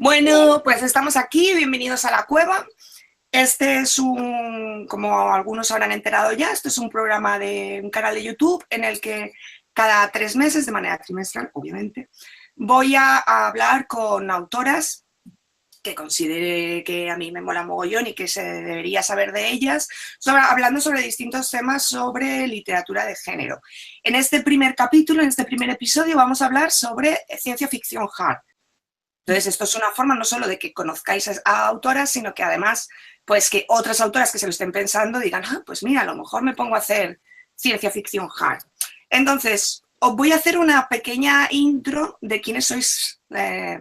Bueno, pues estamos aquí, bienvenidos a La Cueva. Este es como algunos habrán enterado ya, esto es un programa de un canal de YouTube en el que cada 3 meses, de manera trimestral, obviamente, voy a hablar con autoras que considere que a mí me mola mogollón y que se debería saber de ellas, hablando sobre distintos temas sobre literatura de género. En este primer capítulo, en este primer episodio, vamos a hablar sobre ciencia ficción hard. Entonces, esto es una forma no solo de que conozcáis a autoras, sino que además, pues que otras autoras que se lo estén pensando digan, pues mira, a lo mejor me pongo a hacer ciencia ficción hard. Entonces, os voy a hacer una pequeña intro de quiénes sois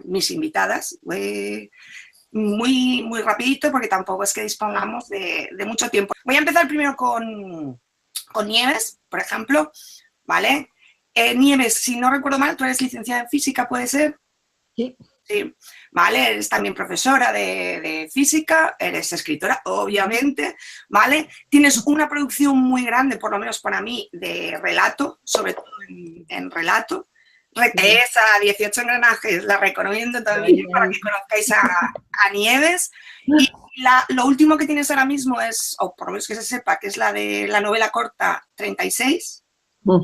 mis invitadas. Muy rapidito, porque tampoco es que dispongamos de mucho tiempo. Voy a empezar primero con Nieves, por ejemplo, ¿vale? Nieves, si no recuerdo mal, tú eres licenciada en física, ¿puede ser? Sí. Sí, ¿vale? Eres también profesora de física, eres escritora, obviamente, ¿vale? Tienes una producción muy grande, por lo menos para mí, de relato, sobre todo en relato. Esa 18 engranajes, la recomiendo también para que conozcáis a Nieves. Y lo último que tienes ahora mismo es, o por lo menos que se sepa, que es la de la novela corta 36.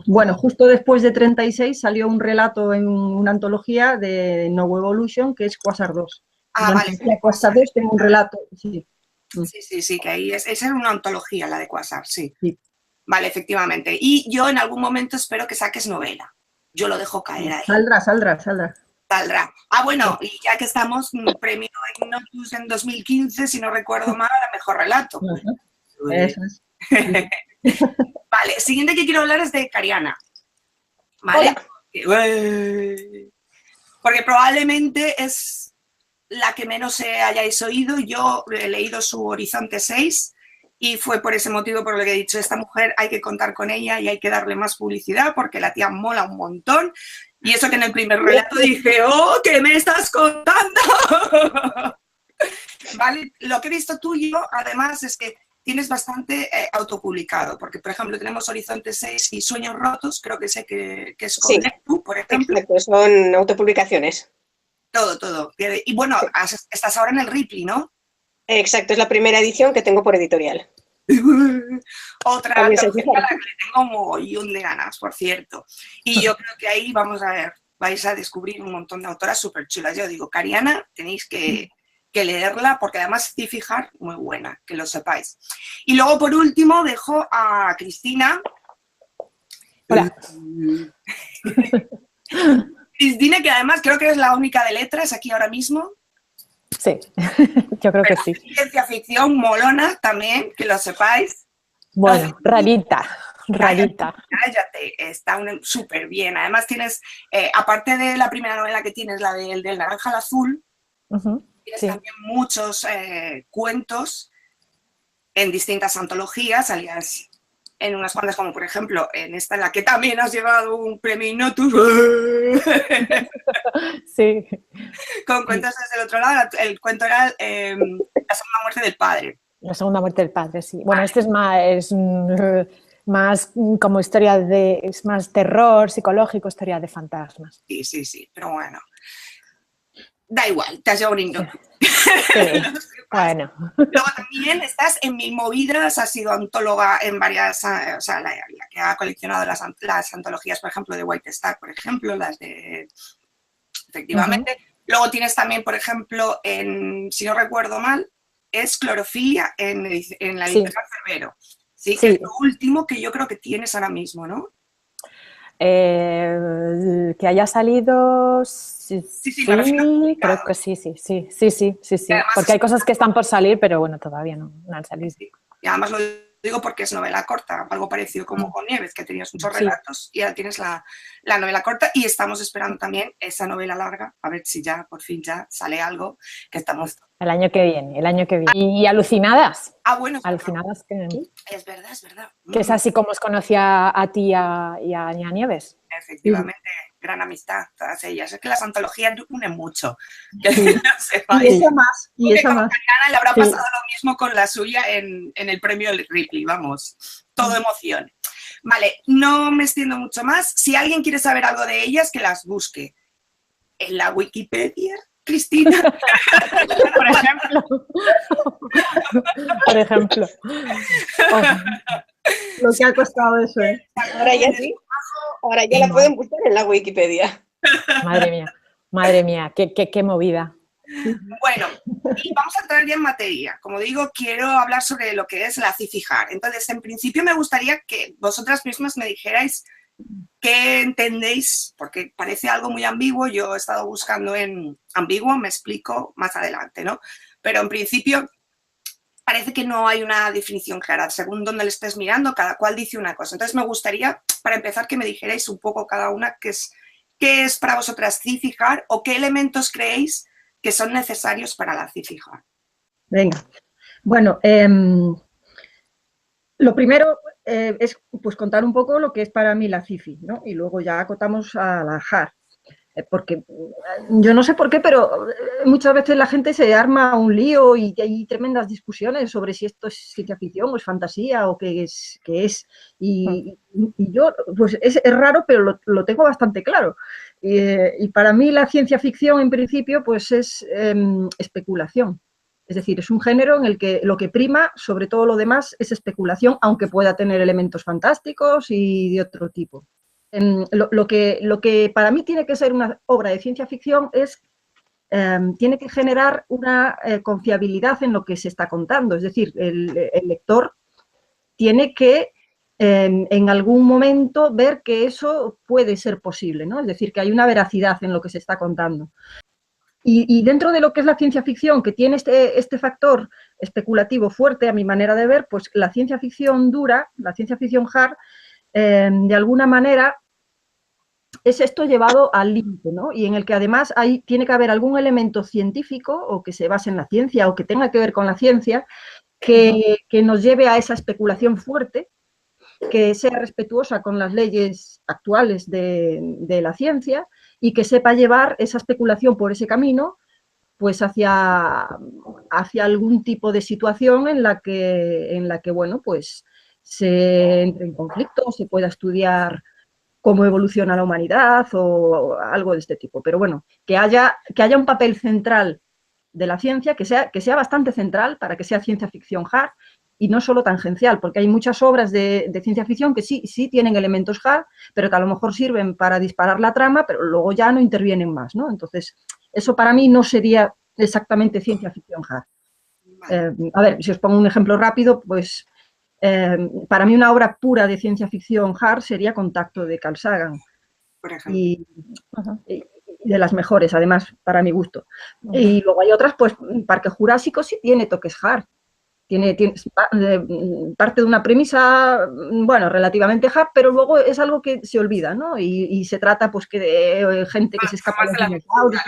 Bueno, justo después de 36 salió un relato en una antología de No Evolution, que es Quasar 2. Vale. Quasar 2 tengo un relato, sí. Sí, que ahí es una antología la de Quasar, sí. Sí. Vale, efectivamente. Y yo en algún momento espero que saques novela. Yo lo dejo caer ahí. Saldrá. Saldrá. Bueno, y ya que estamos, premio Ignotus en 2015, si no recuerdo mal, a mejor relato. Eso es. Vale, siguiente que quiero hablar es de Cariana. ¿Vale? Porque probablemente es la que menos hayáis oído. Yo he leído su Horizonte 6 y fue por ese motivo por lo que he dicho, esta mujer hay que contar con ella y hay que darle más publicidad porque la tía mola un montón. Y eso que en el primer relato dije, ¡oh, qué me estás contando! ¿Vale? Lo que he visto tuyo, además, es que tienes bastante autopublicado, porque, por ejemplo, tenemos Horizonte 6 y Sueños Rotos, creo que sé que es con Neptu, por ejemplo. Exacto, son autopublicaciones. Todo. Y bueno, estás ahora en el Ripley, ¿no? Exacto, es la primera edición que tengo por editorial. Otra antología a la que le tengo un mogollón de ganas, por cierto. Y yo creo que ahí, vamos a ver, vais a descubrir un montón de autoras súper chulas. Yo digo, Cariana, tenéis que leerla, porque además Tiffy Hart, muy buena, que lo sepáis. Y luego, por último, dejo a Cristina. Hola. Cristina, que además creo que eres la única de letras aquí ahora mismo. Sí, yo creo que sí. Ciencia ficción molona también, que lo sepáis. Bueno, rarita. Cállate, está súper bien. Además tienes, aparte de la primera novela que tienes, la del naranja al azul, tienes también muchos cuentos en distintas antologías, salías en unas cuantas, como por ejemplo en esta, en la que también has llevado un premio Ignotus. Sí. Con cuentos desde el otro lado. El cuento era La segunda muerte del padre. La segunda muerte del padre, sí. Bueno, este es más como historia es más terror psicológico, historia de fantasmas. Sí, pero bueno. Da igual, te has llevado un Ignotus. Sí, bueno. Luego también estás en Mil Movidas, has sido antóloga en varias, o sea, la que ha coleccionado las antologías, por ejemplo, de White Star, por ejemplo, las de... Efectivamente. Luego tienes también, por ejemplo, si no recuerdo mal, es Clorofilia en la editorial Cerbero. Sí, que es lo último que yo creo que tienes ahora mismo, ¿no? Que haya salido... Sí, creo que sí. Además, porque hay cosas que están por salir, pero bueno, todavía no han salido. Sí. Y además lo digo porque es novela corta, algo parecido como con Nieves, que tenías muchos relatos y ahora tienes la novela corta y estamos esperando también esa novela larga, a ver si ya, por fin ya sale algo, que estamos... El año que viene. Y Alucinadas. Bueno. Alucinadas que... Es verdad. Que es así como os conocía a ti y a Nieves. Efectivamente, gran amistad, todas ellas. Es que las antologías unen mucho. Y esa más. Mariana le habrá pasado lo mismo con la suya en el premio Ripley, vamos. Todo emoción. Vale, no me extiendo mucho más. Si alguien quiere saber algo de ellas, que las busque en la Wikipedia, Cristina. Por ejemplo. Por ejemplo. Oh. Lo que ha costado eso, ¿eh? Ahora ya sí. Ahora ya la pueden buscar en la Wikipedia. Madre mía, qué movida. Bueno, y vamos a entrar ya en materia. Como digo, quiero hablar sobre lo que es la CIFIJAR. Entonces, en principio me gustaría que vosotras mismas me dijerais qué entendéis, porque parece algo muy ambiguo. Yo he estado buscando en ambiguo, me explico más adelante, ¿no? Pero en principio parece que no hay una definición clara. Según donde le estés mirando, cada cual dice una cosa. Entonces, me gustaría, para empezar, que me dijerais un poco cada una qué es para vosotras CIFIJAR o qué elementos creéis que son necesarios para la CIFIJAR. Venga, bueno, lo primero es pues, contar un poco lo que es para mí la CIFI, ¿no? Y luego ya acotamos a la JAR. Porque yo no sé por qué, pero muchas veces la gente se arma un lío y hay tremendas discusiones sobre si esto es ciencia ficción o es fantasía o qué es. Y yo, pues es raro, pero lo tengo bastante claro. Y para mí la ciencia ficción, en principio, pues es especulación. Es decir, es un género en el que lo que prima sobre todo lo demás es especulación, aunque pueda tener elementos fantásticos y de otro tipo. Lo que para mí tiene que ser una obra de ciencia ficción es, tiene que generar una confiabilidad en lo que se está contando. Es decir, el lector tiene que en algún momento ver que eso puede ser posible, ¿no? Es decir, que hay una veracidad en lo que se está contando. Y dentro de lo que es la ciencia ficción, que tiene este factor especulativo fuerte, a mi manera de ver, pues la ciencia ficción dura, la ciencia ficción hard, de alguna manera es esto llevado al límite, ¿no? Y en el que además tiene que haber algún elemento científico o que se base en la ciencia o que tenga que ver con la ciencia que nos lleve a esa especulación fuerte, que sea respetuosa con las leyes actuales de la ciencia y que sepa llevar esa especulación por ese camino pues hacia algún tipo de situación en la que bueno, pues se entre en conflicto, se pueda estudiar cómo evoluciona la humanidad o algo de este tipo. Pero bueno, que haya un papel central de la ciencia, que sea bastante central para que sea ciencia ficción hard y no solo tangencial, porque hay muchas obras de ciencia ficción que sí tienen elementos hard, pero que a lo mejor sirven para disparar la trama, pero luego ya no intervienen más, ¿no? Entonces, eso para mí no sería exactamente ciencia ficción hard. A ver, si os pongo un ejemplo rápido, pues para mí una obra pura de ciencia ficción hard sería Contacto de Carl Sagan. Por ejemplo. Y de las mejores, además, para mi gusto. Y luego hay otras, pues Parque Jurásico sí tiene toques hard. Tiene parte de una premisa, bueno, relativamente hard, pero luego es algo que se olvida, ¿no? Y se trata, pues, que de gente que se escapa de los dinosaurios.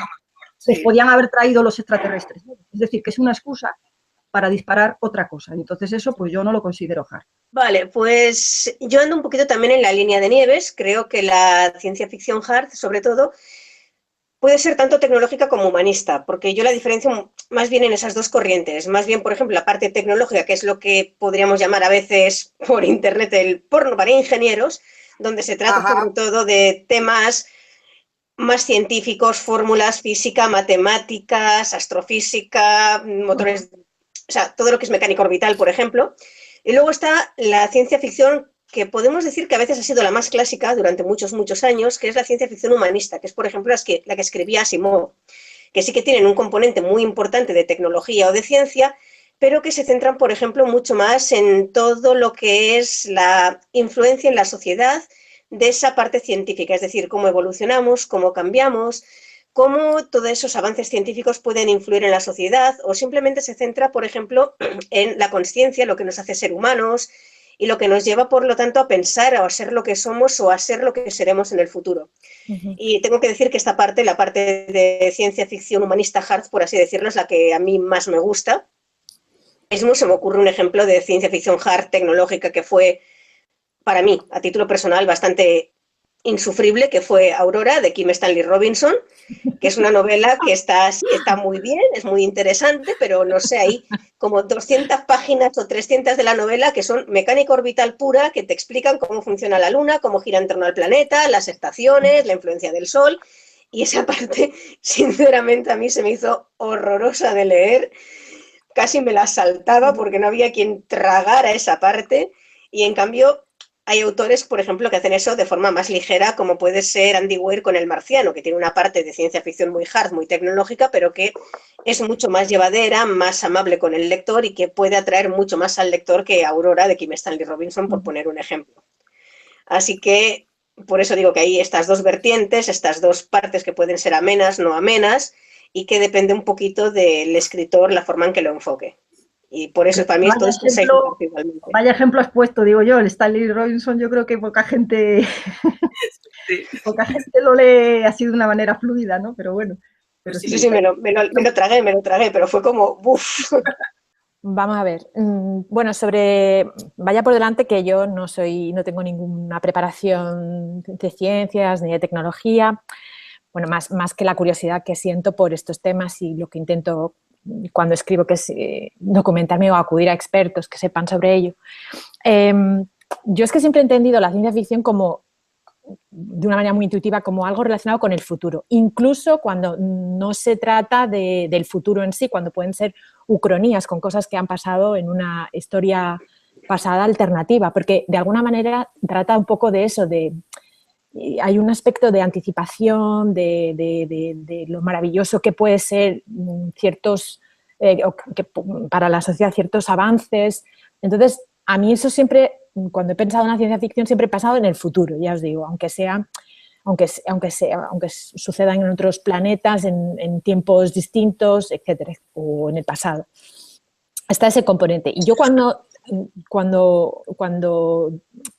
Les podían haber traído los extraterrestres, ¿no? Es decir, que es una excusa para disparar otra cosa. Entonces eso, pues yo no lo considero hard. Vale, pues yo ando un poquito también en la línea de Nieves. Creo que la ciencia ficción hard, sobre todo, puede ser tanto tecnológica como humanista, porque yo la diferencio más bien en esas dos corrientes. Más bien, por ejemplo, la parte tecnológica, que es lo que podríamos llamar a veces por internet el porno para ingenieros, donde se trata sobre todo de temas más científicos, fórmulas, física, matemáticas, astrofísica, motores, o sea, todo lo que es mecánica orbital, por ejemplo. Y luego está la ciencia ficción, que podemos decir que a veces ha sido la más clásica durante muchos, muchos años, que es la ciencia ficción humanista, que es, por ejemplo, la que escribía Asimov, que sí que tienen un componente muy importante de tecnología o de ciencia, pero que se centran, por ejemplo, mucho más en todo lo que es la influencia en la sociedad de esa parte científica, es decir, cómo evolucionamos, cómo cambiamos, cómo todos esos avances científicos pueden influir en la sociedad, o simplemente se centra, por ejemplo, en la consciencia, lo que nos hace ser humanos y lo que nos lleva, por lo tanto, a pensar o a ser lo que somos o a ser lo que seremos en el futuro. Y tengo que decir que esta parte, la parte de ciencia ficción humanista hard, por así decirlo, es la que a mí más me gusta. Mismo se me ocurre un ejemplo de ciencia ficción hard tecnológica que fue, para mí, a título personal, bastante insufrible, que fue Aurora, de Kim Stanley Robinson, que es una novela que está muy bien, es muy interesante, pero no sé, hay como 200 páginas o 300 de la novela que son mecánica orbital pura, que te explican cómo funciona la Luna, cómo gira en torno al planeta, las estaciones, la influencia del Sol, y esa parte, sinceramente, a mí se me hizo horrorosa de leer. Casi me la saltaba porque no había quien tragara esa parte. Y en cambio, hay autores, por ejemplo, que hacen eso de forma más ligera, como puede ser Andy Weir con El Marciano, que tiene una parte de ciencia ficción muy hard, muy tecnológica, pero que es mucho más llevadera, más amable con el lector y que puede atraer mucho más al lector que Aurora de Kim Stanley Robinson, por poner un ejemplo. Así que, por eso digo que hay estas dos vertientes, estas dos partes que pueden ser amenas, no amenas, y que depende un poquito del escritor, la forma en que lo enfoque. Y por eso para mí esto es igualmente. Vaya ejemplo has puesto, digo yo, el Stanley Robinson, yo creo que poca gente lo lee así de una manera fluida, ¿no? Pero bueno. Pero sí, me lo tragué, pero fue como, ¡buf! Vamos a ver. Bueno, vaya por delante que yo no tengo ninguna preparación de ciencias ni de tecnología. Bueno, más que la curiosidad que siento por estos temas y lo que intento cuando escribo, que es documentarme o acudir a expertos que sepan sobre ello. Yo es que siempre he entendido la ciencia ficción como, de una manera muy intuitiva, como algo relacionado con el futuro, incluso cuando no se trata del futuro en sí, cuando pueden ser ucronías con cosas que han pasado en una historia pasada alternativa, porque de alguna manera trata un poco de eso, hay un aspecto de anticipación, de lo maravilloso que puede ser para la sociedad ciertos avances. Entonces, a mí eso siempre, cuando he pensado en la ciencia ficción, siempre he pensado en el futuro, ya os digo, aunque suceda en otros planetas, en tiempos distintos, etcétera, o en el pasado. Está ese componente. Y yo cuando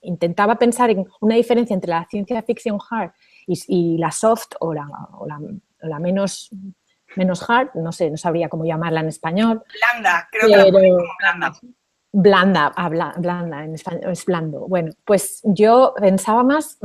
intentaba pensar en una diferencia entre la ciencia ficción hard y la soft o la menos hard, no sé, no sabría cómo llamarla en español. Blanda, creo que la ponen como blanda. Blanda, en español es blando. Bueno, pues yo pensaba más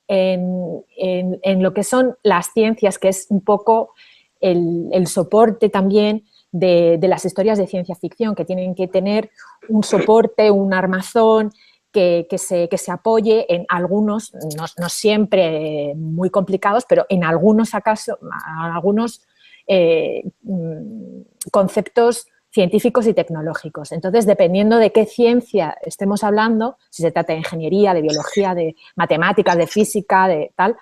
en lo que son las ciencias, que es un poco el soporte también de las historias de ciencia ficción, que tienen que tener un soporte, un armazón que se apoye en algunos, no siempre muy complicados, pero en algunos conceptos científicos y tecnológicos. Entonces, dependiendo de qué ciencia estemos hablando, si se trata de ingeniería, de biología, de matemáticas, de física, de tal,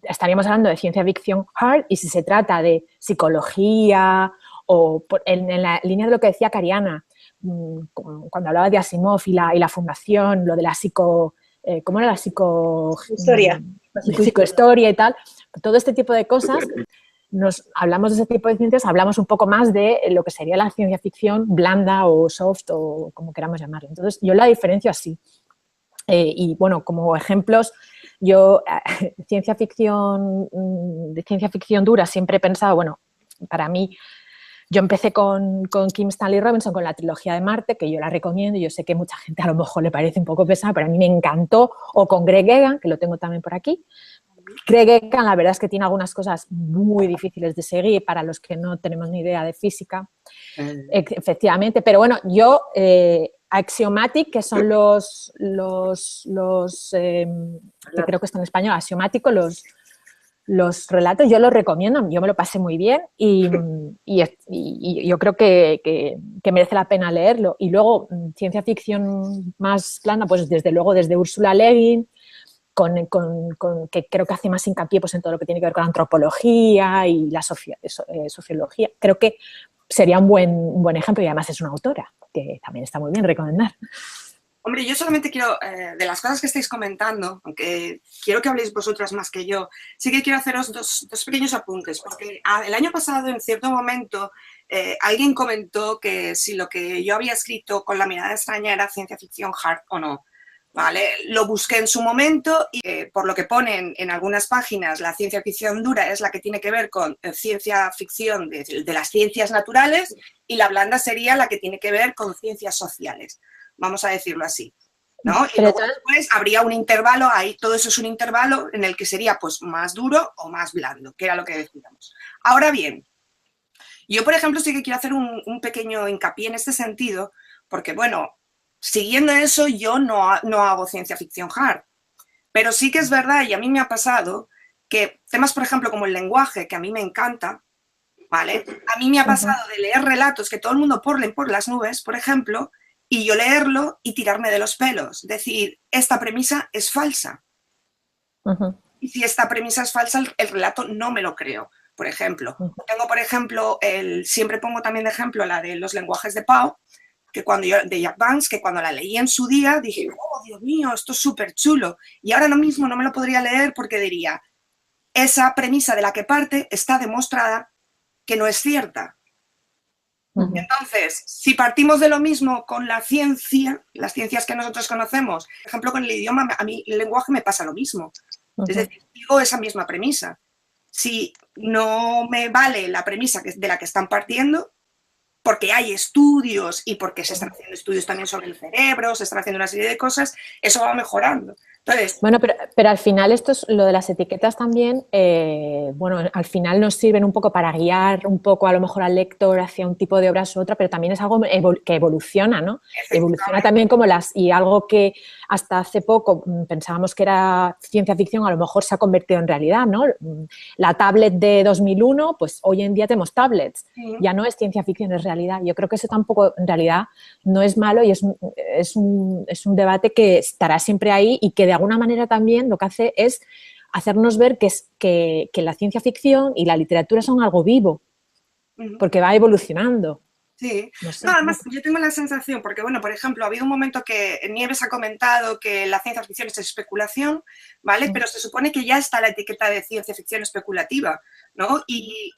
estaríamos hablando de ciencia ficción hard, y si se trata de psicología o en la línea de lo que decía Cariana, cuando hablaba de Asimov y la fundación, lo de la ¿cómo era la psicohistoria y tal? Todo este tipo de cosas, hablamos de ese tipo de ciencias, hablamos un poco más de lo que sería la ciencia ficción blanda o soft o como queramos llamarlo. Entonces, yo la diferencio así. Y bueno, como ejemplos, yo de ciencia ficción dura siempre he pensado, bueno, para mí, yo empecé con Kim Stanley Robinson, con la trilogía de Marte, que yo la recomiendo, y yo sé que mucha gente a lo mejor le parece un poco pesada, pero a mí me encantó, o con Greg Egan, que lo tengo también por aquí. Greg Egan, la verdad es que tiene algunas cosas muy difíciles de seguir para los que no tenemos ni idea de física, efectivamente, pero bueno, yo Axiomatic, que son que creo que está en español, axiomático, los relatos, yo los recomiendo, yo me lo pasé muy bien y yo creo que merece la pena leerlo. Y luego, ciencia ficción más plana, pues desde luego desde Ursula Le Guin, que creo que hace más hincapié pues, en todo lo que tiene que ver con la antropología y la sociología. Creo que sería un buen ejemplo, y además es una autora, que también está muy bien recomendar. Hombre, yo solamente quiero, de las cosas que estáis comentando, aunque quiero que habléis vosotras más que yo, sí que quiero haceros dos pequeños apuntes, porque el año pasado, en cierto momento, alguien comentó que si lo que yo había escrito con La mirada extraña era ciencia ficción hard o no. ¿Vale? Lo busqué en su momento y por lo que ponen en algunas páginas, la ciencia ficción dura es la que tiene que ver con ciencia ficción de las ciencias naturales, y la blanda sería la que tiene que ver con ciencias sociales. Vamos a decirlo así, ¿no? Y luego después habría un intervalo, ahí todo eso es un intervalo en el que sería pues más duro o más blando, que era lo que decíamos. Ahora bien, yo por ejemplo sí que quiero hacer un pequeño hincapié en este sentido, porque bueno, siguiendo eso yo no hago ciencia ficción hard, pero sí que es verdad, y a mí me ha pasado, que temas, por ejemplo, como el lenguaje, que a mí me encanta, ¿vale? A mí me ha pasado de leer relatos que todo el mundo leen por las nubes, por ejemplo, y yo leerlo y tirarme de los pelos. Decir, esta premisa es falsa. Y si esta premisa es falsa, el relato no me lo creo, por ejemplo. Tengo, por ejemplo, siempre pongo también de ejemplo la de los lenguajes de Poe, de Jack Vance, que cuando la leí en su día dije, oh, Dios mío, esto es súper chulo. Y ahora mismo no me lo podría leer porque diría, esa premisa de la que parte está demostrada que no es cierta. Entonces, si partimos de lo mismo con la ciencia, las ciencias que nosotros conocemos, por ejemplo, con el idioma, a mí el lenguaje me pasa lo mismo. Es decir, digo esa misma premisa. Si no me vale la premisa de la que están partiendo, porque hay estudios y porque se están haciendo estudios también sobre el cerebro, se están haciendo una serie de cosas, eso va mejorando. Entonces, bueno, pero al final esto es lo de las etiquetas también, bueno, al final nos sirven un poco para guiar un poco a lo mejor al lector hacia un tipo de obras u otra, pero también es algo que evoluciona, ¿no? Evoluciona también y algo que hasta hace poco pensábamos que era ciencia ficción, a lo mejor se ha convertido en realidad, ¿no? La tablet de 2001, pues hoy en día tenemos tablets, ya no es ciencia ficción, es realidad. Yo creo que eso tampoco en realidad no es malo y es un debate que estará siempre ahí y que de alguna manera también lo que hace es hacernos ver que la ciencia ficción y la literatura son algo vivo, porque va evolucionando. Sí, no sé. No, además yo tengo la sensación, porque bueno, por ejemplo, ha habido un momento que Nieves ha comentado que la ciencia ficción es especulación, ¿vale? Pero se supone que ya está la etiqueta de ciencia ficción especulativa, ¿no? Y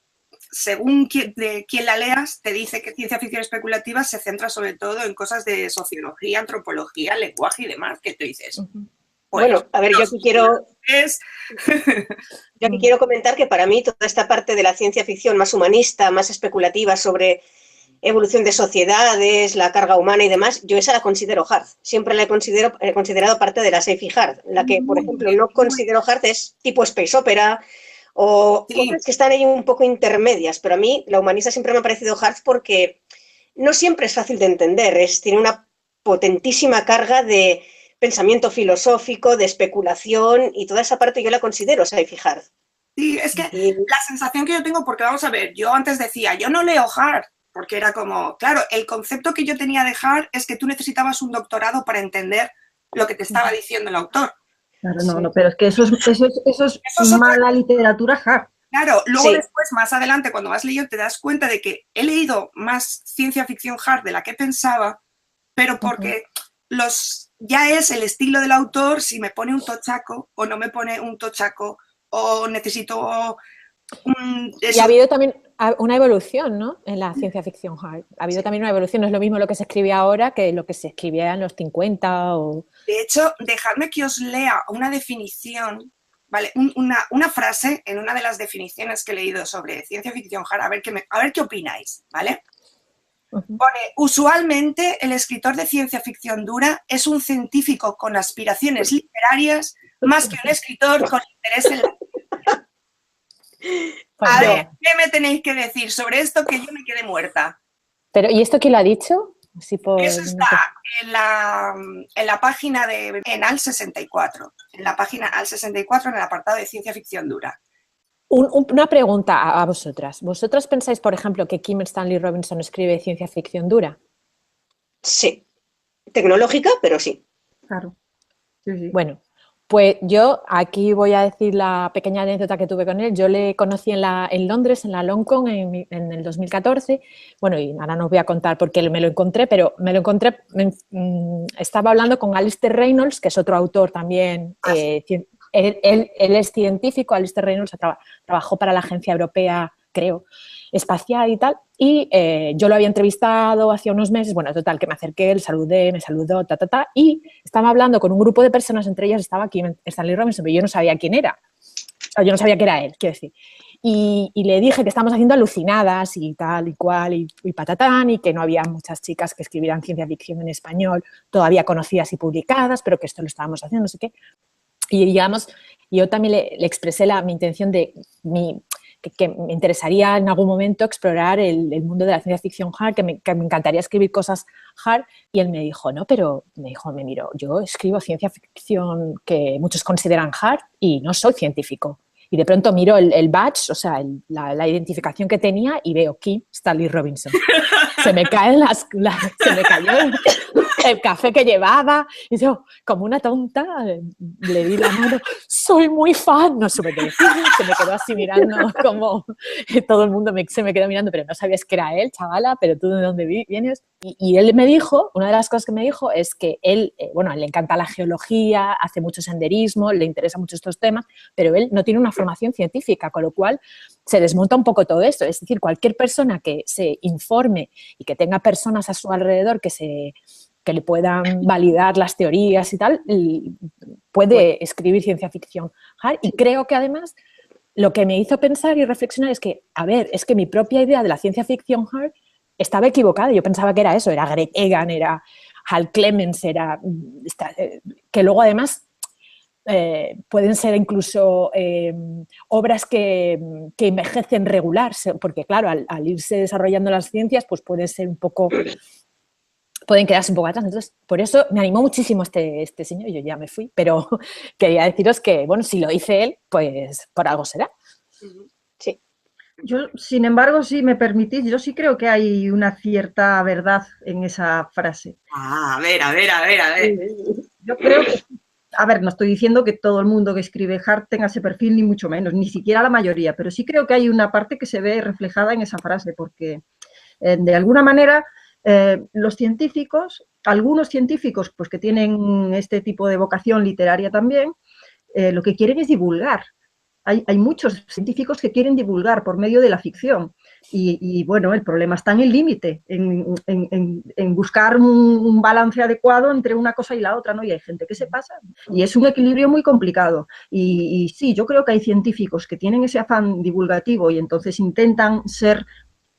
según de quién la leas, te dice que ciencia ficción especulativa se centra sobre todo en cosas de sociología, antropología, lenguaje y demás, que tú dices. Pues, bueno, a ver, yo aquí quiero comentar que para mí toda esta parte de la ciencia ficción más humanista, más especulativa sobre evolución de sociedades, la carga humana y demás, yo esa la considero hard. Siempre la he considerado parte de la sci-fi hard. La que, por ejemplo, no considero hard es tipo space opera o cosas que están ahí un poco intermedias, pero a mí la humanista siempre me ha parecido hard porque no siempre es fácil de entender, tiene una potentísima carga de pensamiento filosófico, de especulación, y toda esa parte yo la considero sci-fi hard. Sí, es que la sensación que yo tengo, porque vamos a ver, yo antes decía, yo no leo hard, porque era como, claro, el concepto que yo tenía de hard es que tú necesitabas un doctorado para entender lo que te estaba diciendo el autor. Claro, no, pero es que eso es mala literatura hard. Claro, luego después, más adelante, cuando has leído, te das cuenta de que he leído más ciencia ficción hard de la que pensaba, pero porque ya es el estilo del autor si me pone un tochaco o no me pone un tochaco o necesito y ha habido también una evolución, ¿no? En la ciencia ficción hard. Ha habido también una evolución. No es lo mismo lo que se escribe ahora que lo que se escribía en los 50 o... De hecho, dejadme que os lea una definición, ¿vale? Una frase en una de las definiciones que he leído sobre ciencia ficción hard, a ver qué opináis, ¿vale? Pone, usualmente el escritor de ciencia ficción dura es un científico con aspiraciones literarias más que un escritor con interés en la... A ver, ¿qué me tenéis que decir sobre esto que yo me quedé muerta? Pero, ¿y esto quién lo ha dicho? Eso está en la página de AL 64, en la página AL 64 en el apartado de ciencia ficción dura. Una pregunta a vosotras. ¿Vosotras pensáis, por ejemplo, que Kim Stanley Robinson escribe ciencia ficción dura? Sí. Tecnológica, pero sí. Claro. Sí. Bueno, pues yo aquí voy a decir la pequeña anécdota que tuve con él. Yo le conocí en Londres, en la Longcon, en el 2014. Bueno, y ahora no os voy a contar por qué me lo encontré, pero me lo encontré, estaba hablando con Alistair Reynolds, que es otro autor también. Él es científico, Alistair Reynolds trabajó para la Agencia Europea, creo, Espacial y tal, y yo lo había entrevistado hace unos meses, bueno, total, que me acerqué, me saludó, y estaba hablando con un grupo de personas, entre ellas estaba aquí Stanley Robinson, pero yo no sabía quién era, yo no sabía que era él, quiero decir, y le dije que estábamos haciendo alucinadas y tal y cual, y patatán, y que no había muchas chicas que escribieran ciencia ficción en español, todavía conocidas y publicadas, pero que esto lo estábamos haciendo, no sé qué. Y digamos, yo también le expresé mi intención de que me interesaría en algún momento explorar el mundo de la ciencia ficción hard, que me encantaría escribir cosas hard, y él me dijo, no, pero me miró, yo escribo ciencia ficción que muchos consideran hard y no soy científico. y de pronto miro el badge, o sea, la identificación que tenía y veo Kim Stanley Robinson. Se me cayó el café que llevaba y yo, como una tonta, le di la mano, soy muy fan, no supe qué decir, se me quedó así mirando como todo el mundo se me quedó mirando, pero no sabías que era él, chavala, pero tú de dónde vienes. Y él me dijo, una de las cosas que me dijo es que él, bueno, le encanta la geología, hace mucho senderismo, le interesan mucho estos temas, pero él no tiene una formación científica, con lo cual se desmonta un poco todo esto. Es decir, cualquier persona que se informe y que tenga personas a su alrededor que le puedan validar las teorías y tal, puede escribir ciencia ficción hard. Y creo que además lo que me hizo pensar y reflexionar es que, a ver, es que mi propia idea de la ciencia ficción hard estaba equivocada. Yo pensaba que era eso, era Greg Egan, era Hal Clemens, era que luego además pueden ser incluso obras que envejecen regular, porque claro, al irse desarrollando las ciencias, pues pueden ser un poco... pueden quedarse un poco atrás. Entonces, por eso me animó muchísimo este señor. Yo ya me fui, pero quería deciros que, bueno, si lo dice él, pues por algo será. Sí. Yo, sin embargo, si me permitís, yo sí creo que hay una cierta verdad en esa frase. A ver. Yo creo que, a ver, no estoy diciendo que todo el mundo que escribe hard tenga ese perfil, ni mucho menos, ni siquiera la mayoría, pero sí creo que hay una parte que se ve reflejada en esa frase, porque de alguna manera los científicos, algunos científicos pues que tienen este tipo de vocación literaria también, lo que quieren es divulgar. Hay muchos científicos que quieren divulgar por medio de la ficción y bueno, el problema está en el límite, en buscar un balance adecuado entre una cosa y la otra, ¿no? Y hay gente que se pasa y es un equilibrio muy complicado y sí, yo creo que hay científicos que tienen ese afán divulgativo y entonces intentan ser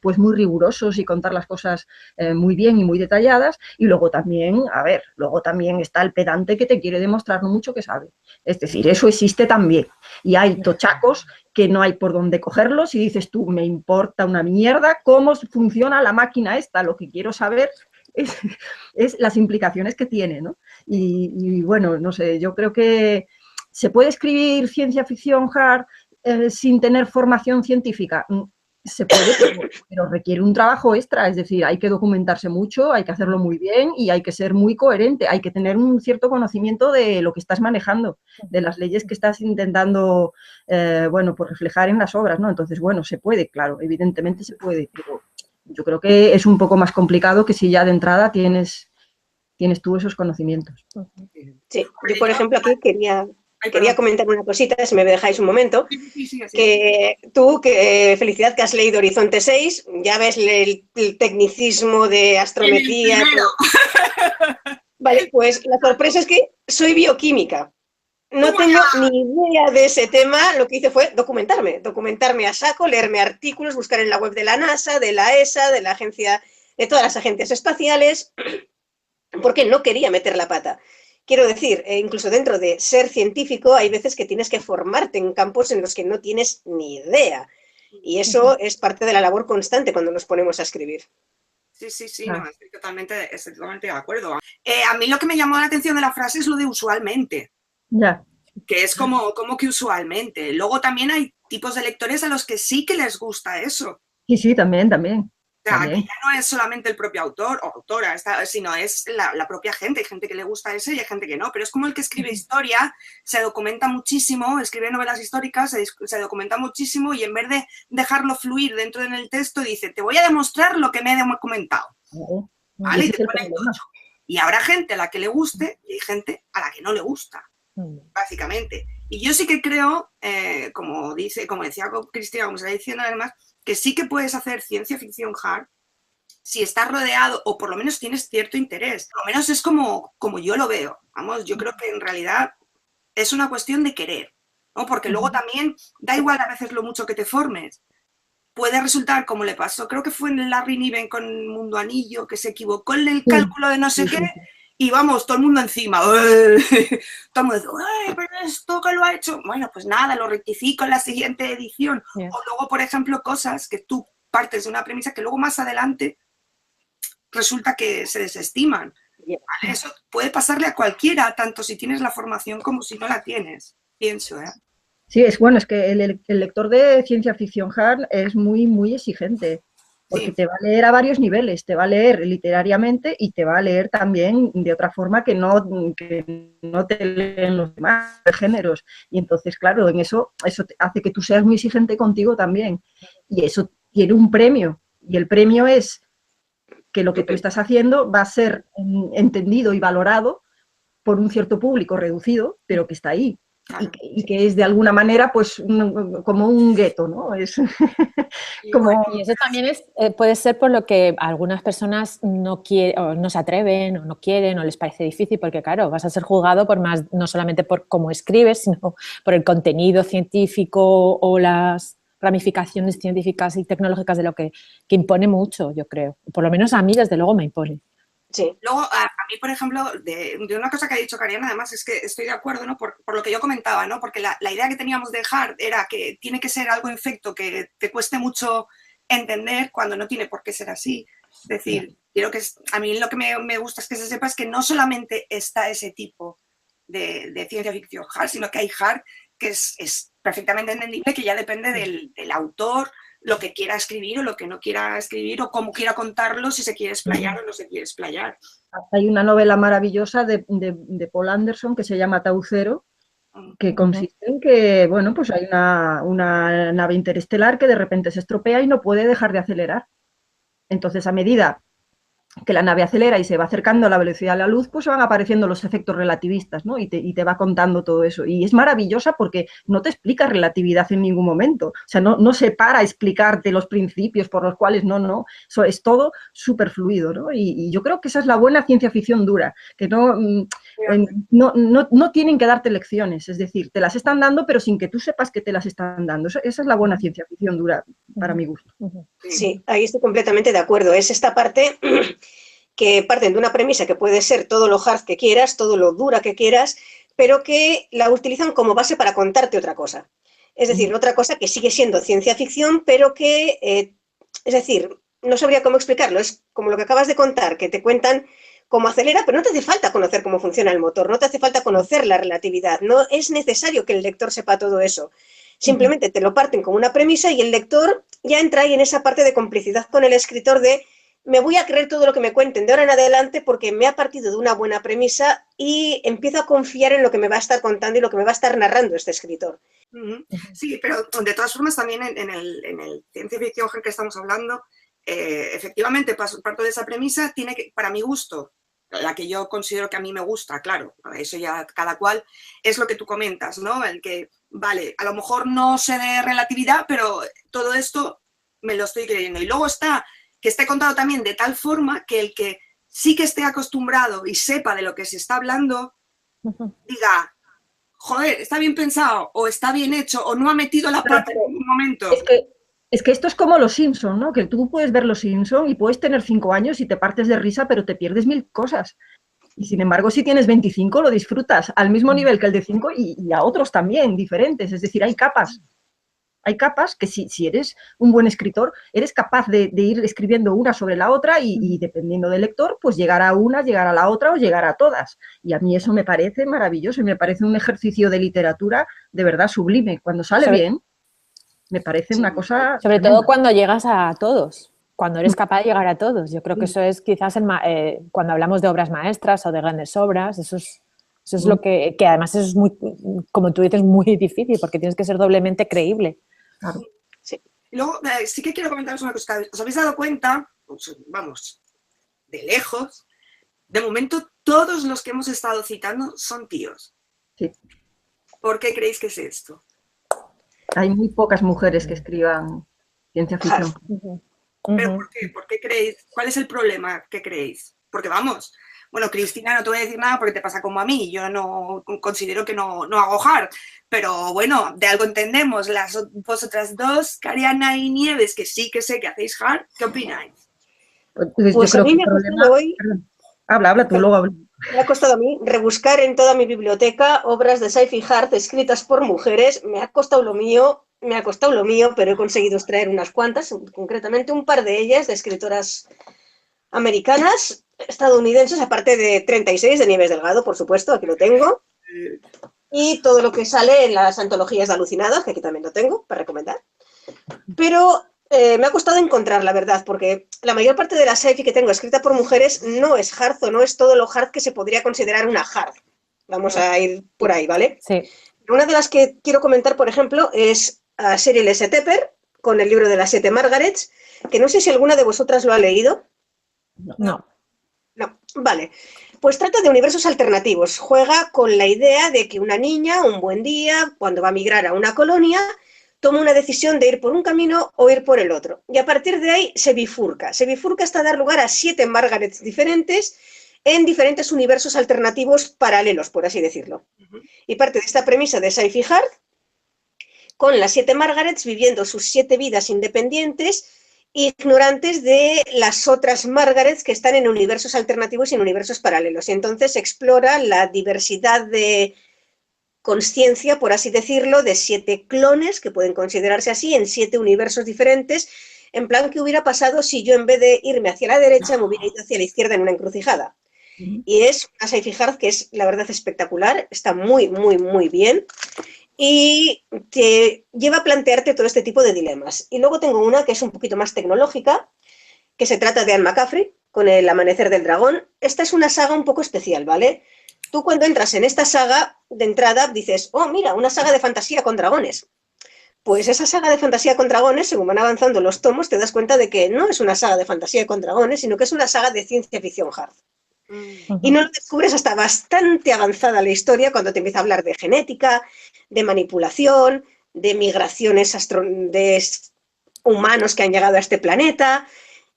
pues muy rigurosos y contar las cosas muy bien y muy detalladas, y luego también, a ver, luego también está el pedante que te quiere demostrar lo mucho que sabe. Es decir, eso existe también. Y hay tochacos que no hay por dónde cogerlos y dices tú, me importa una mierda cómo funciona la máquina esta, lo que quiero saber es las implicaciones que tiene, ¿no? Y bueno, no sé, yo creo que se puede escribir ciencia ficción hard sin tener formación científica. Se puede, pero requiere un trabajo extra, es decir, hay que documentarse mucho, hay que hacerlo muy bien y hay que ser muy coherente, hay que tener un cierto conocimiento de lo que estás manejando, de las leyes que estás intentando, bueno, pues reflejar en las obras, ¿no? Entonces, bueno, se puede, claro, evidentemente se puede, pero yo creo que es un poco más complicado que si ya de entrada tienes tú esos conocimientos. Sí, yo por ejemplo aquí quería comentar una cosita, si me dejáis un momento, que tú, felicidad que has leído Horizonte 6, ya ves el tecnicismo de astrometría. Vale, pues la sorpresa es que soy bioquímica. No tengo ni idea de ese tema, lo que hice fue documentarme a saco, leerme artículos, buscar en la web de la NASA, de la ESA, de la agencia, de todas las agencias espaciales, porque no quería meter la pata. Quiero decir, incluso dentro de ser científico hay veces que tienes que formarte en campos en los que no tienes ni idea. Y eso es parte de la labor constante cuando nos ponemos a escribir. Sí, no, estoy totalmente de acuerdo. A mí lo que me llamó la atención de la frase es lo de usualmente. Ya. Que es como que usualmente. Luego también hay tipos de lectores a los que sí que les gusta eso. Sí, también. O sea, que ya no es solamente el propio autor o autora, sino es la propia gente. Hay gente que le gusta eso y hay gente que no. Pero es como el que escribe historia, se documenta muchísimo, escribe novelas históricas, se documenta muchísimo y en vez de dejarlo fluir dentro del texto, dice, te voy a demostrar lo que me he documentado. ¿Vale? Y habrá gente a la que le guste y hay gente a la que no le gusta, básicamente. Y yo sí que creo, como decía Cristina, como se está diciendo además, que sí que puedes hacer ciencia ficción hard si estás rodeado o por lo menos tienes cierto interés. Por lo menos es como yo lo veo. Vamos, yo creo que en realidad es una cuestión de querer, ¿no? Porque luego también da igual a veces lo mucho que te formes. Puede resultar, como le pasó, creo que fue en Larry Niven con Mundo Anillo, que se equivocó en el cálculo de no sé qué, y vamos, todo el mundo encima. Todo el mundo dice, pero esto que lo ha hecho. Bueno, pues nada, lo rectifico en la siguiente edición. Yeah. O luego, por ejemplo, cosas que tú partes de una premisa que luego más adelante resulta que se desestiman. Yeah. ¿Vale? Eso puede pasarle a cualquiera, tanto si tienes la formación como si no la tienes, pienso, ¿eh? Sí, bueno, es que el lector de ciencia ficción hard es muy, muy exigente, porque Sí, te va a leer a varios niveles, te va a leer literariamente y te va a leer también de otra forma que no te leen los demás géneros. Y entonces, claro, eso hace que tú seas muy exigente contigo también. Y eso tiene un premio. Y el premio es que lo que tú estás haciendo va a ser entendido y valorado por un cierto público reducido, pero que está ahí. claro. Y que es de alguna manera pues como un gueto, ¿no? Es como... Y eso también puede ser por lo que algunas personas no quieren, o no se atreven, o no quieren, o les parece difícil, porque claro, vas a ser juzgado por más, no solamente por cómo escribes, sino por el contenido científico o las ramificaciones científicas y tecnológicas de lo que impone mucho, yo creo. Por lo menos a mí, desde luego, me impone. Sí. Luego, a mí, por ejemplo, de una cosa que ha dicho Kariana, además, es que estoy de acuerdo, ¿no? Por lo que yo comentaba, ¿no? Porque la idea que teníamos de hard era que tiene que ser algo infecto que te cueste mucho entender cuando no tiene por qué ser así. Es decir, quiero que a mí lo que me gusta es que se sepa es que no solamente está ese tipo de ciencia ficción hard, sino que hay hard que es perfectamente entendible, que ya depende del autor, lo que quiera escribir o lo que no quiera escribir o cómo quiera contarlo, si se quiere explayar o no se quiere explayar. Hay una novela maravillosa de Paul Anderson que se llama Tau Cero, que consiste en que, bueno, pues hay una nave interestelar que de repente se estropea y no puede dejar de acelerar. Entonces, a medida que la nave acelera y se va acercando a la velocidad de la luz, pues van apareciendo los efectos relativistas, ¿no? Y te va contando todo eso. Y es maravillosa porque no te explica relatividad en ningún momento. O sea, no se para a explicarte los principios por los cuales no. Eso es todo súper fluido, ¿no? Y yo creo que esa es la buena ciencia ficción dura, que no tienen que darte lecciones, es decir, te las están dando, pero sin que tú sepas que te las están dando. Esa es la buena ciencia ficción dura, para mi gusto. Sí, ahí estoy completamente de acuerdo. Es esta parte que parten de una premisa que puede ser todo lo hard que quieras, todo lo dura que quieras, pero que la utilizan como base para contarte otra cosa. Es decir, otra cosa que sigue siendo ciencia ficción, pero que, es decir, no sabría cómo explicarlo. Es como lo que acabas de contar, que te cuentan cómo acelera, pero no te hace falta conocer cómo funciona el motor, no te hace falta conocer la relatividad, no es necesario que el lector sepa todo eso. Simplemente te lo parten como una premisa y el lector ya entra ahí en esa parte de complicidad con el escritor de me voy a creer todo lo que me cuenten de ahora en adelante porque me ha partido de una buena premisa y empiezo a confiar en lo que me va a estar contando y lo que me va a estar narrando este escritor. Sí, pero de todas formas también en el ciencia ficción que estamos hablando, efectivamente parto de esa premisa, tiene que, para mi gusto, la que yo considero que a mí me gusta, claro, eso ya cada cual, es lo que tú comentas, ¿no? El que, vale, a lo mejor no sé de relatividad, pero todo esto me lo estoy creyendo. Y luego está que esté contado también de tal forma que el que sí que esté acostumbrado y sepa de lo que se está hablando, diga, joder, está bien pensado, o está bien hecho, o no ha metido la pata en ningún momento. Es que esto es como los Simpson, ¿no? Que tú puedes ver los Simpson y puedes tener 5 años y te partes de risa, pero te pierdes 1000 cosas. Y sin embargo, si tienes 25, lo disfrutas al mismo nivel que el de 5 y a otros también, diferentes. Es decir, hay capas. Hay capas que si eres un buen escritor, eres capaz de ir escribiendo una sobre la otra y dependiendo del lector, pues llegar a una, llegar a la otra o llegar a todas. Y a mí eso me parece maravilloso y me parece un ejercicio de literatura de verdad sublime. Cuando sale bien, me parece una cosa... Sobre tremenda. todo cuando llegas a todos, cuando eres capaz de llegar a todos. Yo creo que eso es quizás cuando hablamos de obras maestras o de grandes obras, eso es lo que además es muy, como tú dices, muy difícil porque tienes que ser doblemente creíble. Claro. Sí. Luego, sí que quiero comentaros una cosa. ¿Os habéis dado cuenta? Pues, vamos, de lejos, de momento todos los que hemos estado citando son tíos. Sí. ¿Por qué creéis que es esto? Hay muy pocas mujeres que escriban ciencia ficción. ¿Pero por qué? ¿Por qué creéis? ¿Cuál es el problema que creéis? Porque vamos, bueno, Cristina, no te voy a decir nada porque te pasa como a mí. Yo no considero que no hago hard. Pero bueno, de algo entendemos. Vosotras dos, Kariana y Nieves, que sí que sé que hacéis hard, ¿qué opináis? Pues yo creo a mí me ha costado hoy... Habla tú, luego habla. Me ha costado a mí rebuscar en toda mi biblioteca obras de sci-fi hard escritas por mujeres. Me ha costado lo mío, pero he conseguido extraer unas cuantas, concretamente un par de ellas, de escritoras americanas, estadounidenses, aparte de 36 de Nieves Delgado, por supuesto, aquí lo tengo. y todo lo que sale en las antologías de Alucinadas, que aquí también lo tengo para recomendar. Pero me ha costado encontrar, la verdad, porque la mayor parte de la sci-fi que tengo escrita por mujeres no es hard o no es todo lo hard que se podría considerar una hard. Vamos a ir por ahí, ¿vale? Sí. Una de las que quiero comentar, por ejemplo, es a Cheryl S. Tepper, con el libro de las 7 Margarets, que no sé si alguna de vosotras lo ha leído. No. No, vale. Pues trata de universos alternativos. Juega con la idea de que una niña, un buen día, cuando va a migrar a una colonia, toma una decisión de ir por un camino o ir por el otro. Y a partir de ahí se bifurca. Se bifurca hasta dar lugar a 7 Margarets diferentes en diferentes universos alternativos paralelos, por así decirlo. Y parte de esta premisa de sci-fi hard, con las 7 Margarets viviendo sus 7 vidas independientes, ignorantes de las otras Margarets que están en universos alternativos y en universos paralelos. Y entonces explora la diversidad de consciencia, por así decirlo, de 7 clones, que pueden considerarse así, en 7 universos diferentes, en plan, ¿qué hubiera pasado si yo en vez de irme hacia la derecha me hubiera ido hacia la izquierda en una encrucijada? Y es una sci-fi hard que es, la verdad, espectacular, está muy, muy, muy bien y te lleva a plantearte todo este tipo de dilemas. Y luego tengo una que es un poquito más tecnológica, que se trata de Anne McCaffrey, con El Amanecer del Dragón. Esta es una saga un poco especial, ¿vale? Tú cuando entras en esta saga, de entrada dices, oh, mira, una saga de fantasía con dragones. Pues esa saga de fantasía con dragones, según van avanzando los tomos, te das cuenta de que no es una saga de fantasía con dragones, sino que es una saga de ciencia ficción hard. Y no lo descubres hasta bastante avanzada la historia, cuando te empieza a hablar de genética, de manipulación, de migraciones de humanos que han llegado a este planeta,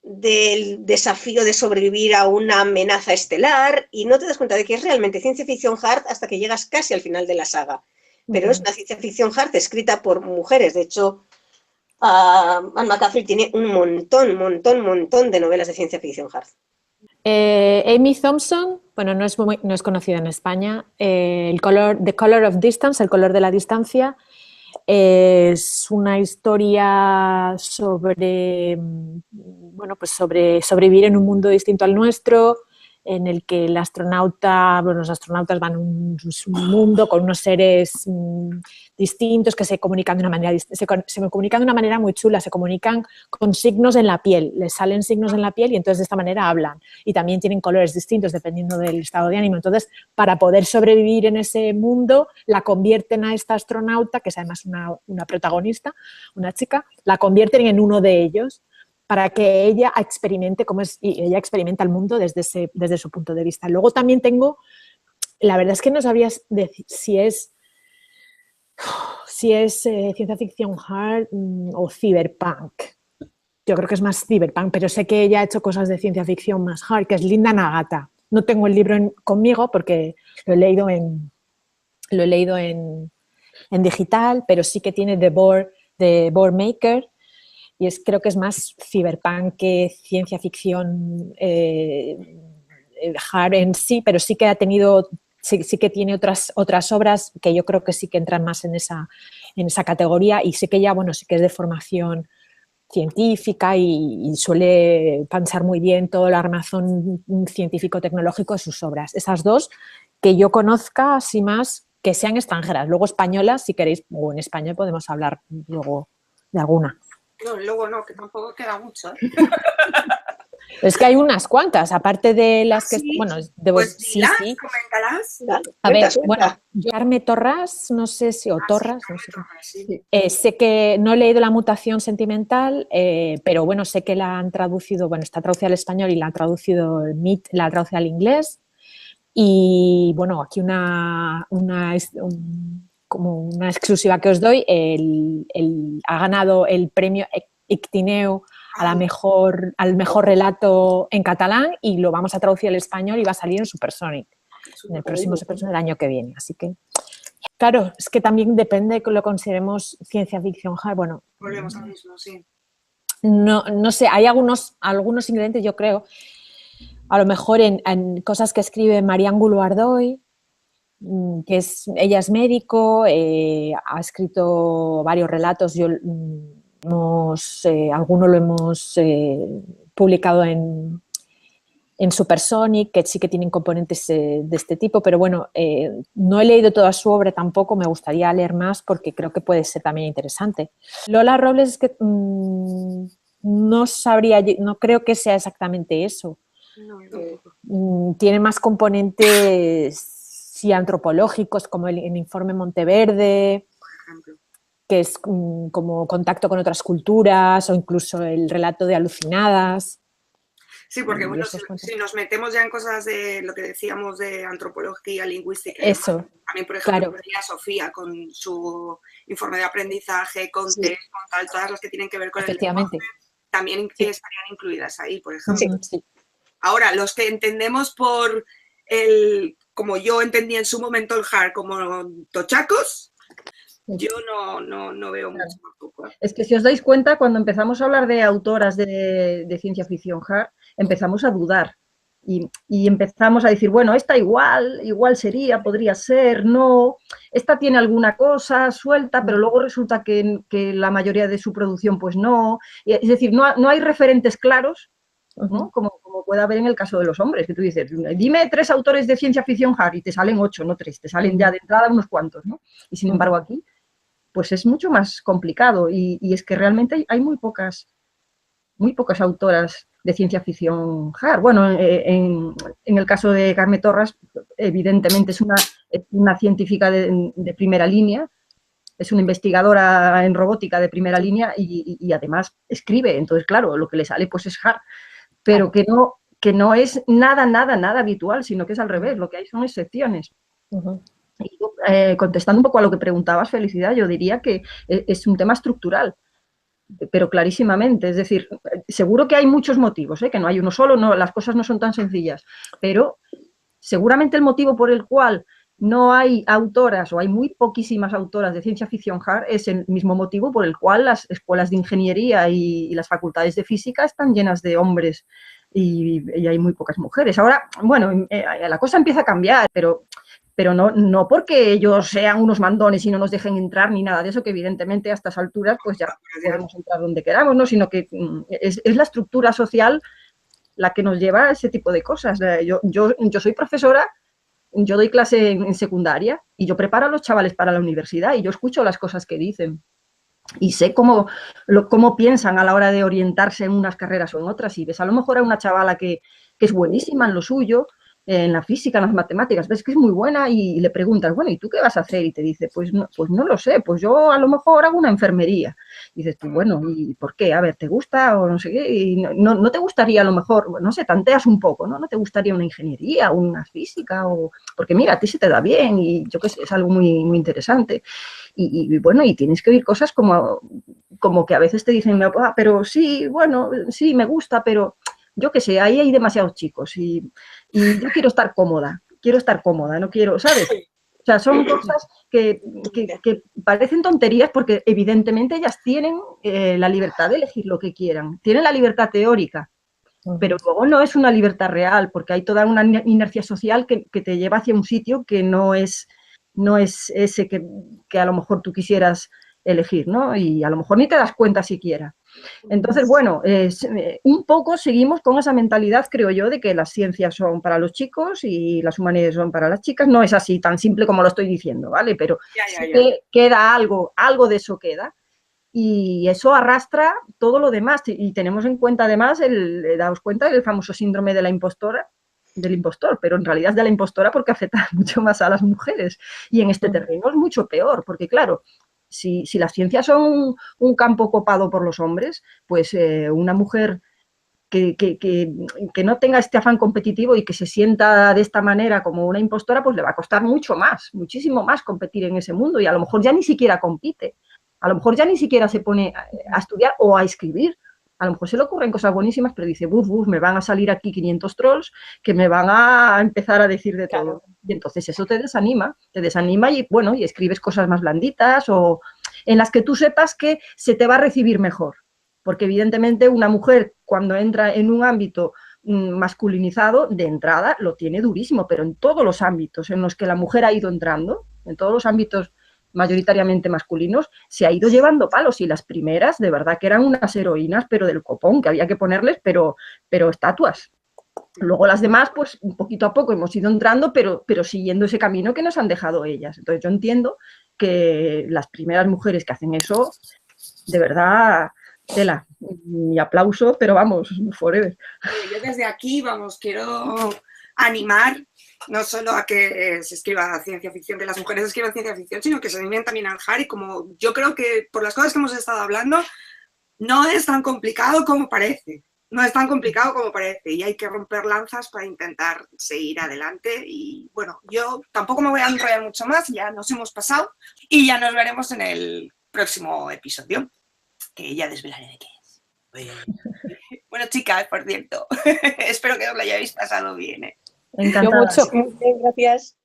del desafío de sobrevivir a una amenaza estelar, y no te das cuenta de que es realmente ciencia ficción hard hasta que llegas casi al final de la saga. Pero es una ciencia ficción hard escrita por mujeres. De hecho, Anne McCaffrey tiene un montón de novelas de ciencia ficción hard. Amy Thompson, bueno, no es conocida en España. The Color of Distance, El color de la distancia, es una historia sobre, bueno, pues sobre sobrevivir en un mundo distinto al nuestro, en el que los astronautas van a un mundo con unos seres distintos que se comunican de una manera se comunican de una manera muy chula, se comunican con signos en la piel, les salen signos en la piel y entonces de esta manera hablan, y también tienen colores distintos dependiendo del estado de ánimo. Entonces, para poder sobrevivir en ese mundo, la convierten a esta astronauta, que es además una protagonista, una chica, la convierten en uno de ellos, para que ella experimente cómo es, y ella experimenta el mundo desde su punto de vista. Luego también tengo, la verdad es que no sabría decir si es ciencia ficción hard o cyberpunk. Yo creo que es más cyberpunk, pero sé que ella ha hecho cosas de ciencia ficción más hard, que es Linda Nagata. No tengo el libro conmigo porque lo he leído en digital, pero sí que tiene The Board Maker, y creo que es más cyberpunk que ciencia ficción hard en sí, pero sí que sí que tiene otras obras que yo creo que sí que entran más en esa categoría, y sé que ella, bueno, sí que es de formación científica y suele pensar muy bien todo el armazón científico-tecnológico de sus obras. Esas dos que yo conozca, así más, que sean extranjeras. Luego españolas, si queréis, o en español podemos hablar luego de alguna. No, luego no, que tampoco queda mucho. Es que hay unas cuantas, aparte de las que... Sí, bueno, pues sí, dilas, sí. coméntalas. A ver, Suelta. bueno, yo Carme Torras, no sé si, o Torras, no sé. Sí. Sé que no he leído La mutación sentimental, pero bueno, sé que la han traducido, bueno, está traducida al español y la han traducido la ha traducido al inglés. Y bueno, aquí como una exclusiva que os doy, ha ganado el premio Ictineu al mejor relato en catalán, y lo vamos a traducir al español y va a salir en Supersonic, en el próximo Supersonic del año que viene. Así que, claro, es que también depende de que lo consideremos ciencia ficción hard. Bueno, volvemos al mismo, sí. No sé, hay algunos ingredientes, yo creo, a lo mejor en cosas que escribe Marian Guluardoy, que ella es médico, ha escrito varios relatos, alguno lo hemos publicado en en Supersonic, que sí que tienen componentes de este tipo, pero bueno, no he leído toda su obra tampoco, me gustaría leer más porque creo que puede ser también interesante. Lola Robles es que no sabría, no creo que sea exactamente eso. No. Tiene más componentes sí, antropológicos, como el informe Monteverde, Por ejemplo. que es como contacto con otras culturas, o incluso el relato de Alucinadas. Sí, porque bueno, si nos metemos ya en cosas de lo que decíamos de antropología, lingüística, y eso, demás, también, por ejemplo, claro. Sofía con su informe de aprendizaje, con Sí. test, con tal, todas las que tienen que ver con Efectivamente. el lenguaje, también Sí. estarían incluidas ahí, por ejemplo. Sí. Ahora, los que entendemos por como yo entendí en su momento el hard como tochacos, yo no veo mucho tampoco. Es que si os dais cuenta, cuando empezamos a hablar de autoras de ciencia ficción hard, empezamos a dudar y empezamos a decir, bueno, esta igual sería, podría ser, no, esta tiene alguna cosa suelta, pero luego resulta que la mayoría de su producción pues no. Es decir, no hay referentes claros, ¿no? Como puede haber en el caso de los hombres, que tú dices, dime 3 autores de ciencia ficción hard y te salen 8, no 3, te salen ya de entrada unos cuantos, ¿no? Y sin embargo aquí pues es mucho más complicado y es que realmente hay muy pocas autoras de ciencia ficción hard. Bueno, en el caso de Carme Torras, evidentemente es una científica de primera línea, es una investigadora en robótica de primera línea y además escribe, entonces claro, lo que le sale pues es hard, pero que no es nada habitual, sino que es al revés, lo que hay son excepciones. Contestando un poco a lo que preguntabas, Felicidad, yo diría que es un tema estructural, pero clarísimamente. Es decir, seguro que hay muchos motivos, que no hay uno solo, no, las cosas no son tan sencillas, pero seguramente el motivo por el cual no hay autoras o hay muy poquísimas autoras de ciencia ficción hard es el mismo motivo por el cual las escuelas de ingeniería y las facultades de física están llenas de hombres y hay muy pocas mujeres. Ahora, bueno, la cosa empieza a cambiar, pero no porque ellos sean unos mandones y no nos dejen entrar ni nada de eso, que evidentemente a estas alturas pues ya podemos entrar donde queramos, ¿no? Sino que es la estructura social la que nos lleva a ese tipo de cosas. Yo soy profesora, yo doy clase en secundaria y yo preparo a los chavales para la universidad y yo escucho las cosas que dicen y sé cómo piensan a la hora de orientarse en unas carreras o en otras. Y ves a lo mejor a una chavala que es buenísima en lo suyo, en la física, en las matemáticas, ves que es muy buena y le preguntas, bueno, ¿y tú qué vas a hacer? Y te dice, pues no lo sé, pues yo a lo mejor hago una enfermería. Y dices tú, bueno, ¿y por qué? A ver, ¿te gusta o no sé qué? Y no te gustaría a lo mejor, no sé, tanteas un poco, ¿no? ¿No te gustaría una ingeniería, una física? Porque mira, a ti se te da bien y yo qué sé, es algo muy, muy interesante. Y bueno, y tienes que oír cosas como que a veces te dicen, pero sí, bueno, sí, me gusta, pero yo qué sé, ahí hay demasiados chicos y yo quiero estar cómoda, no quiero, ¿sabes? O sea, son cosas que parecen tonterías porque evidentemente ellas tienen la libertad de elegir lo que quieran, tienen la libertad teórica, pero luego no es una libertad real porque hay toda una inercia social que te lleva hacia un sitio que no es ese que a lo mejor tú quisieras elegir, ¿no? Y a lo mejor ni te das cuenta siquiera. Entonces, bueno, un poco seguimos con esa mentalidad, creo yo, de que las ciencias son para los chicos y las humanidades son para las chicas. No es así tan simple como lo estoy diciendo, ¿vale? Pero sí que queda algo de eso queda. Y eso arrastra todo lo demás. Y tenemos en cuenta, además, daos cuenta del famoso síndrome de la impostora, del impostor, pero en realidad es de la impostora porque afecta mucho más a las mujeres. Y en este terreno es mucho peor, porque claro, si las ciencias son un campo copado por los hombres, pues una mujer que no tenga este afán competitivo y que se sienta de esta manera como una impostora, pues le va a costar mucho más, muchísimo más competir en ese mundo y a lo mejor ya ni siquiera compite, a lo mejor ya ni siquiera se pone a estudiar o a escribir. A lo mejor se le ocurren cosas buenísimas, pero dice, me van a salir aquí 500 trolls que me van a empezar a decir de todo. Y entonces eso te desanima y, bueno, y escribes cosas más blanditas o en las que tú sepas que se te va a recibir mejor. Porque evidentemente una mujer cuando entra en un ámbito masculinizado, de entrada lo tiene durísimo, pero en todos los ámbitos en los que la mujer ha ido entrando, en todos los ámbitos mayoritariamente masculinos, se ha ido llevando palos y las primeras de verdad que eran unas heroínas, pero del copón, que había que ponerles, pero estatuas. Luego las demás, pues poquito a poco hemos ido entrando, pero siguiendo ese camino que nos han dejado ellas. Entonces yo entiendo que las primeras mujeres que hacen eso, de verdad, tela, mi aplauso, pero vamos, forever. Yo desde aquí, vamos, quiero animar no solo a que se escriba ciencia ficción, que las mujeres escriban ciencia ficción, sino que se animen también al HAR, y como yo creo que por las cosas que hemos estado hablando, no es tan complicado como parece. No es tan complicado como parece y hay que romper lanzas para intentar seguir adelante. Y bueno, yo tampoco me voy a enrollar mucho más, ya nos hemos pasado y ya nos veremos en el próximo episodio, que ya desvelaré de qué es. Bueno, chicas, por cierto, espero que os lo hayáis pasado bien. Encantada. Yo mucho. Gracias.